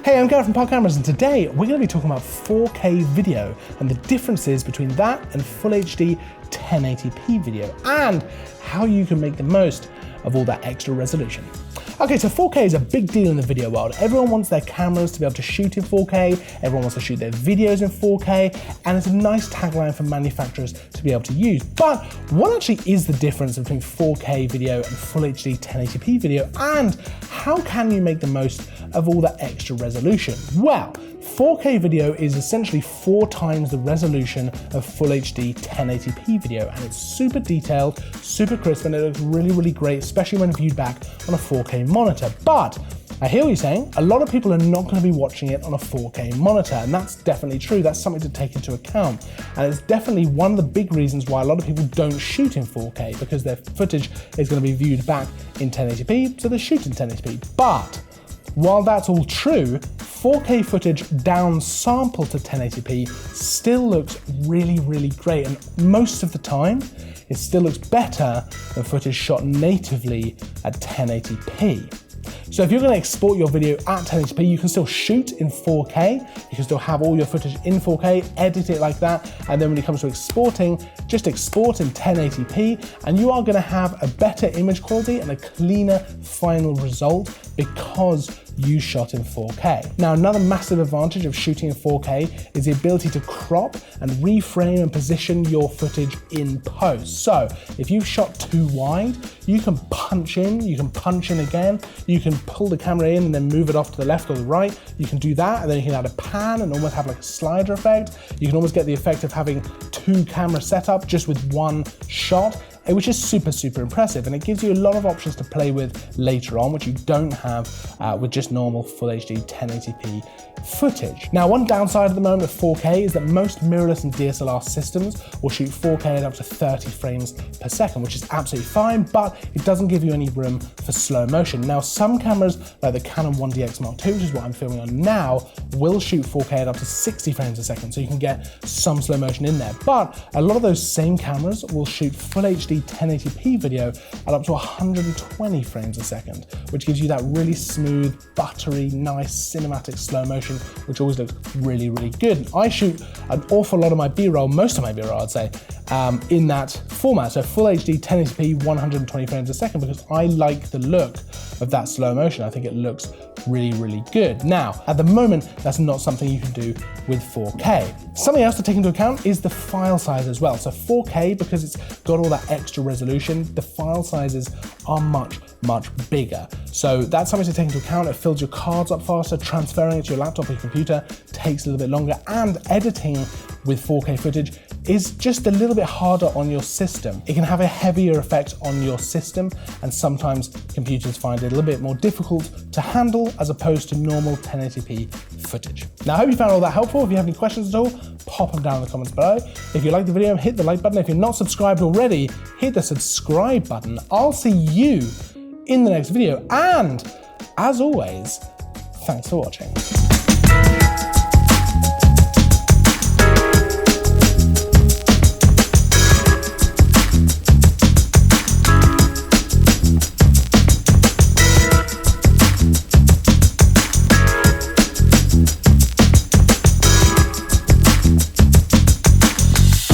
Hey, I'm Gareth from Park Cameras, and today we're going to be talking about 4K video and the differences between that and Full HD 1080p video and how you can make the most of all that extra resolution. Okay, so 4K is a big deal in the video world. Everyone wants their cameras to be able to shoot in 4K, everyone wants to shoot their videos in 4K, and it's a nice tagline for manufacturers to be able to use. But what actually is the difference between 4K video and Full HD 1080p video, and how can you make the most of all that extra resolution? Well, 4K video is essentially 4 times the resolution of Full HD 1080p video, and it's super detailed, super crisp, and it looks really, really great, especially when viewed back on a 4K monitor. But I hear what you're saying, a lot of people are not going to be watching it on a 4K monitor, and that's definitely true. That's something to take into account, and it's definitely one of the big reasons why a lot of people don't shoot in 4K, because their footage is going to be viewed back in 1080p, so they shoot in 1080p. But while that's all true, 4K footage downsampled to 1080p still looks really, really great, and most of the time it still looks better than footage shot natively at 1080p. So if you're going to export your video at 1080p, you can still shoot in 4K, you can still have all your footage in 4K, edit it like that, and then when it comes to exporting, just export in 1080p, and you are going to have a better image quality and a cleaner final result because you shot in 4K. Now, another massive advantage of shooting in 4K is the ability to crop and reframe and position your footage in post. So if you've shot too wide, you can punch in again, you can pull the camera in and then move it off to the left or the right. You can do that, and then you can add a pan and almost have like a slider effect. You can almost get the effect of having 2 camera setup just with 1 shot, which is super, super impressive, and it gives you a lot of options to play with later on, which you don't have with just normal Full HD 1080p footage. Now, one downside at the moment of 4K is that most mirrorless and DSLR systems will shoot 4K at up to 30 frames per second, which is absolutely fine, but it doesn't give you any room for slow motion. Now, some cameras, like the Canon 1DX Mark II, which is what I'm filming on now, will shoot 4K at up to 60 frames a second, so you can get some slow motion in there. But a lot of those same cameras will shoot Full HD 1080p video at up to 120 frames a second, which gives you that really smooth, buttery, nice cinematic slow motion, which always looks really, really good. And I shoot an awful lot of my B-roll, most of my B-roll I'd say, in that format. So Full HD 1080p 120 frames a second, because I like the look of that slow motion. I think it looks really, really good. Now, at the moment, that's not something you can do with 4K. Something else to take into account is the file size as well. So 4K, because it's got all that extra resolution, the file sizes are much, much bigger. So that's something to take into account. It fills your cards up faster, transferring it to your laptop or your computer takes a little bit longer, and editing with 4K footage is just a little bit harder on your system. It can have a heavier effect on your system, and sometimes computers find it a little bit more difficult to handle as opposed to normal 1080p footage. Now, I hope you found all that helpful. If you have any questions at all, pop them down in the comments below. If you like the video, hit the like button. If you're not subscribed already, hit the subscribe button. I'll see you in the next video, and as always, thanks for watching.